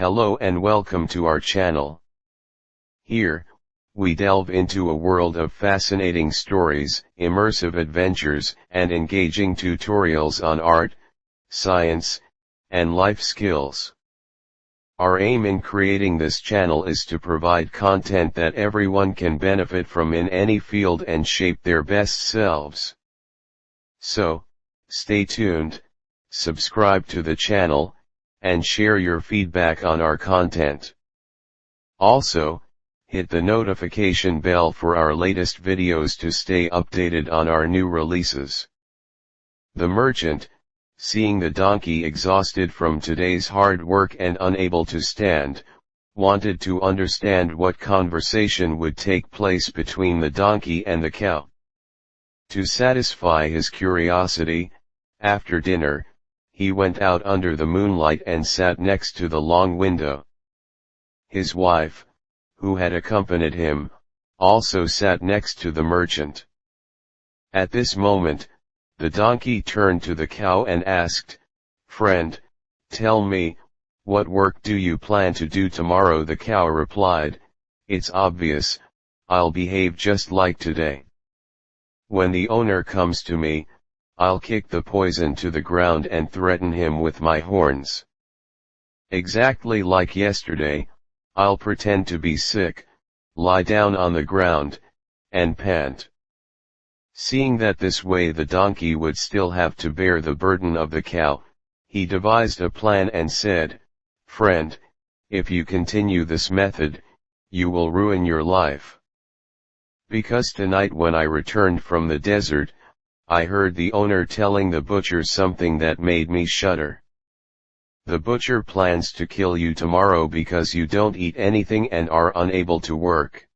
Hello and welcome to our channel. Here, we delve into a world of fascinating stories, immersive adventures, and engaging tutorials on art, science, and life skills. Our aim in creating this channel is to provide content that everyone can benefit from in any field and shape their best selves. So, stay tuned, subscribe to the channel, and share your feedback on our content. Also, hit the notification bell for our latest videos to stay updated on our new releases. The merchant, seeing the donkey exhausted from today's hard work and unable to stand, wanted to understand what conversation would take place between the donkey and the cow. To satisfy his curiosity, after dinner, he went out under the moonlight and sat next to the long window. His wife, who had accompanied him, also sat next to the merchant. At this moment, the donkey turned to the cow and asked, "Friend, tell me, what work do you plan to do tomorrow?" The cow replied, "It's obvious, I'll behave just like today. When the owner comes to me, I'll kick the poison to the ground and threaten him with my horns. Exactly like yesterday, I'll pretend to be sick, lie down on the ground, and pant." Seeing that this way the donkey would still have to bear the burden of the cow, he devised a plan and said, "Friend, if you continue this method, you will ruin your life. Because tonight when I returned from the desert, I heard the owner telling the butcher something that made me shudder. The butcher plans to kill you tomorrow because you don't eat anything and are unable to work.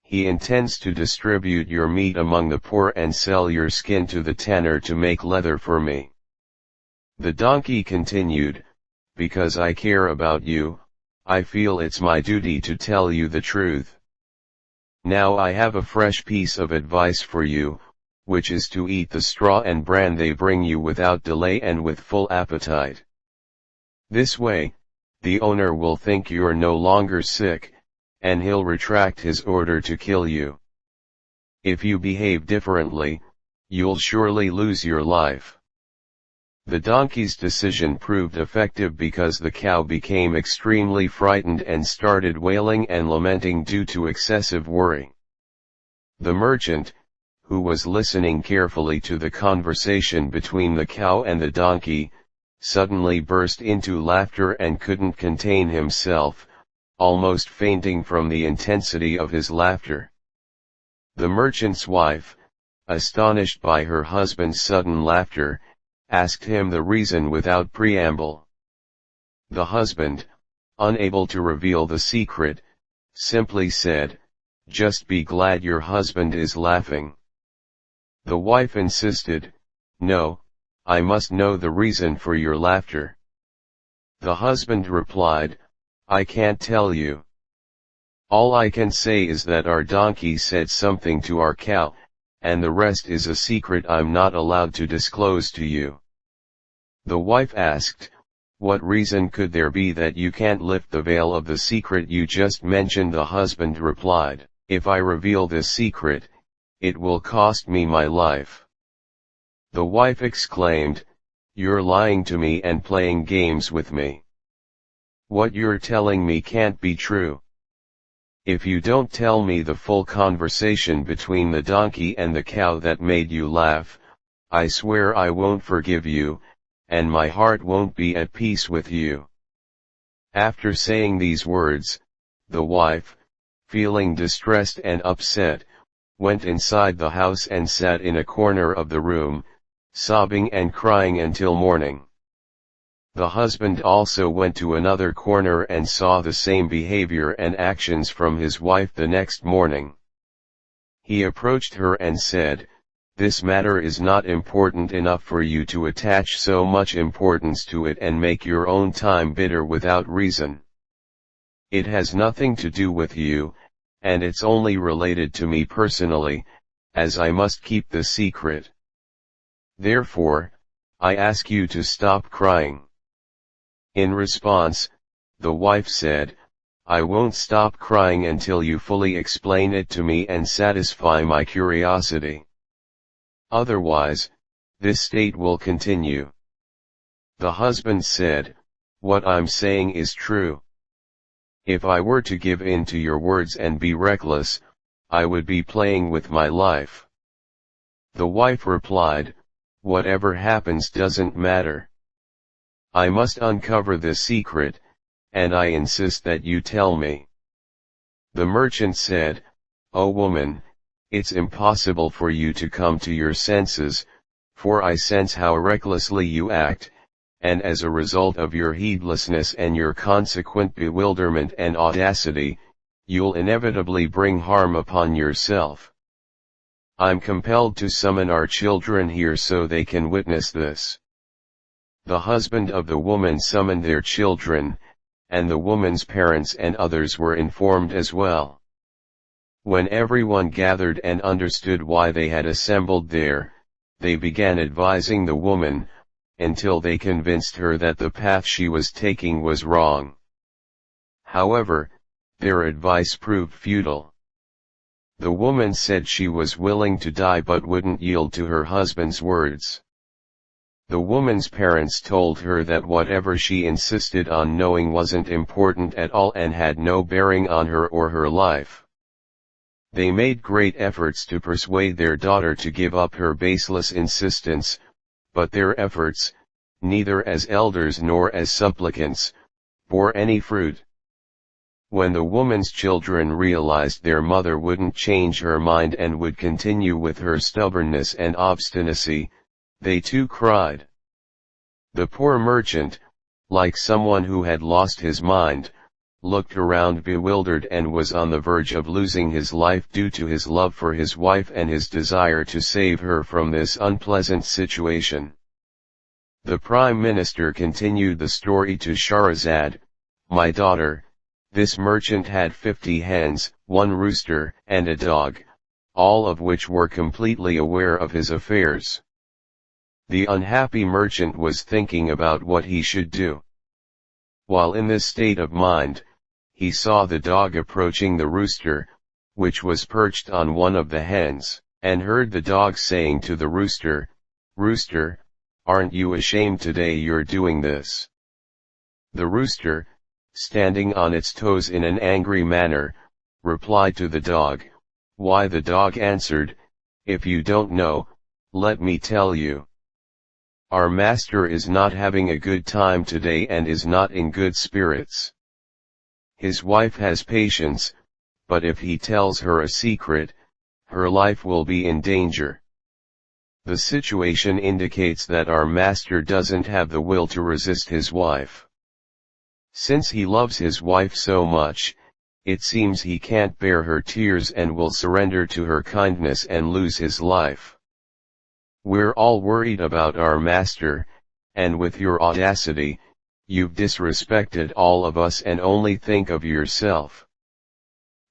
He intends to distribute your meat among the poor and sell your skin to the tanner to make leather for me." The donkey continued, "Because I care about you, I feel it's my duty to tell you the truth. Now I have a fresh piece of advice for you, which is to eat the straw and bran they bring you without delay and with full appetite. This way, the owner will think you're no longer sick, and he'll retract his order to kill you. If you behave differently, you'll surely lose your life." The donkey's decision proved effective because the cow became extremely frightened and started wailing and lamenting due to excessive worry. The merchant, who was listening carefully to the conversation between the cow and the donkey, suddenly burst into laughter and couldn't contain himself, almost fainting from the intensity of his laughter. The merchant's wife, astonished by her husband's sudden laughter, asked him the reason without preamble. The husband, unable to reveal the secret, simply said, "Just be glad your husband is laughing." The wife insisted, "No, I must know the reason for your laughter." The husband replied, "I can't tell you. All I can say is that our donkey said something to our cow, and the rest is a secret I'm not allowed to disclose to you." The wife asked, "What reason could there be that you can't lift the veil of the secret you just mentioned?" The husband replied, "If I reveal this secret, it will cost me my life." The wife exclaimed, "You're lying to me and playing games with me. What you're telling me can't be true. If you don't tell me the full conversation between the donkey and the cow that made you laugh, I swear I won't forgive you, and my heart won't be at peace with you." After saying these words, the wife, feeling distressed and upset, went inside the house and sat in a corner of the room, sobbing and crying until morning. The husband also went to another corner and saw the same behavior and actions from his wife the next morning. He approached her and said, "This matter is not important enough for you to attach so much importance to it and make your own time bitter without reason. It has nothing to do with you, and it's only related to me personally, as I must keep the secret. Therefore, I ask you to stop crying." In response, The wife said, "I won't stop crying until you fully explain it to me and satisfy my curiosity. Otherwise, this state will continue." The husband said, "What I'm saying is true. If I were to give in to your words and be reckless, I would be playing with my life." The wife replied, "Whatever happens doesn't matter. I must uncover this secret, and I insist that you tell me." The merchant said, "O woman, it's impossible for you to come to your senses, for I sense how recklessly you act, and as a result of your heedlessness and your consequent bewilderment and audacity, you'll inevitably bring harm upon yourself. I'm compelled to summon our children here so they can witness this." The husband of the woman summoned their children, and the woman's parents and others were informed as well. When everyone gathered and understood why they had assembled there, they began advising the woman, until they convinced her that the path she was taking was wrong. However, their advice proved futile. The woman said she was willing to die but wouldn't yield to her husband's words. The woman's parents told her that whatever she insisted on knowing wasn't important at all and had no bearing on her or her life. They made great efforts to persuade their daughter to give up her baseless insistence, but their efforts, neither as elders nor as supplicants, bore any fruit. When the woman's children realized their mother wouldn't change her mind and would continue with her stubbornness and obstinacy, they too cried. The poor merchant, like someone who had lost his mind, looked around bewildered and was on the verge of losing his life due to his love for his wife and his desire to save her from this unpleasant situation. The Prime Minister continued the story to Shahrazad, "My daughter, this merchant had 50 hens, 1 rooster, and a dog, all of which were completely aware of his affairs. The unhappy merchant was thinking about what he should do. While in this state of mind, he saw the dog approaching the rooster, which was perched on one of the hens, and heard the dog saying to the rooster, 'Rooster, aren't you ashamed today you're doing this?' The rooster, standing on its toes in an angry manner, replied to the dog, 'Why?' The dog answered, 'If you don't know, let me tell you. Our master is not having a good time today and is not in good spirits. His wife has patience, but if he tells her a secret, her life will be in danger. The situation indicates that our master doesn't have the will to resist his wife. Since he loves his wife so much, it seems he can't bear her tears and will surrender to her kindness and lose his life. We're all worried about our master, and with your audacity, you've disrespected all of us and only think of yourself.'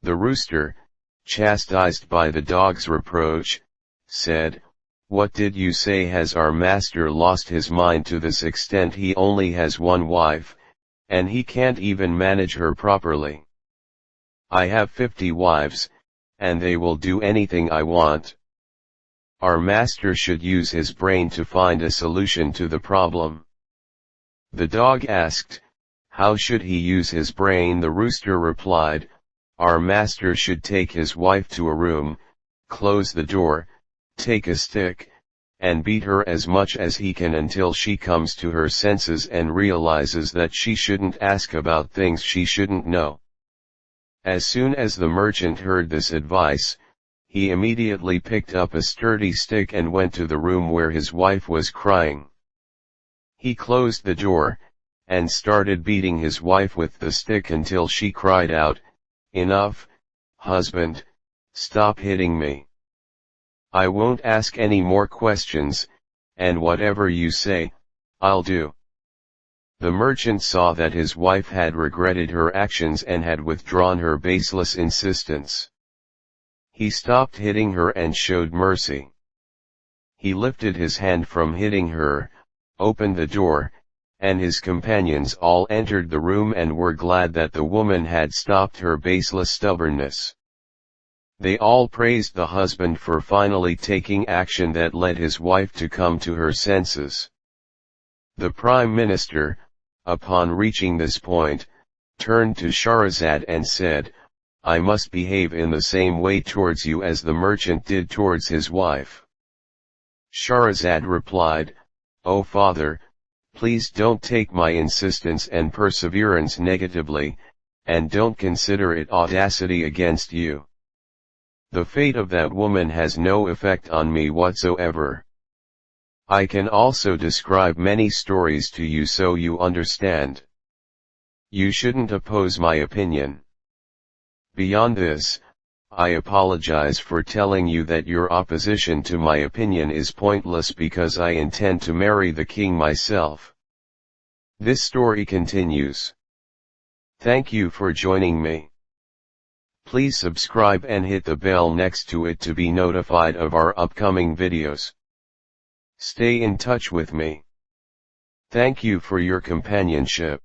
The rooster, chastised by the dog's reproach, said, 'What did you say? Has our master lost his mind to this extent? He only has one wife, and he can't even manage her properly. I have 50 wives, and they will do anything I want. Our master should use his brain to find a solution to the problem.' The dog asked, 'How should he use his brain?' The rooster replied, 'Our master should take his wife to a room, close the door, take a stick, and beat her as much as he can until she comes to her senses and realizes that she shouldn't ask about things she shouldn't know.' As soon as the merchant heard this advice, he immediately picked up a sturdy stick and went to the room where his wife was crying. He closed the door, and started beating his wife with the stick until she cried out, 'Enough, husband, stop hitting me. I won't ask any more questions, and whatever you say, I'll do.' The merchant saw that his wife had regretted her actions and had withdrawn her baseless insistence. He stopped hitting her and showed mercy. He lifted his hand from hitting her, opened the door, and his companions all entered the room and were glad that the woman had stopped her baseless stubbornness. They all praised the husband for finally taking action that led his wife to come to her senses. The Prime Minister, upon reaching this point, turned to Shahrazad and said, "I must behave in the same way towards you as the merchant did towards his wife." Shahrazad replied, "O father, please don't take my insistence and perseverance negatively, and don't consider it audacity against you. The fate of that woman has no effect on me whatsoever. I can also describe many stories to you so you understand. You shouldn't oppose my opinion. Beyond this, I apologize for telling you that your opposition to my opinion is pointless because I intend to marry the king myself." This story continues. Thank you for joining me. Please subscribe and hit the bell next to it to be notified of our upcoming videos. Stay in touch with me. Thank you for your companionship.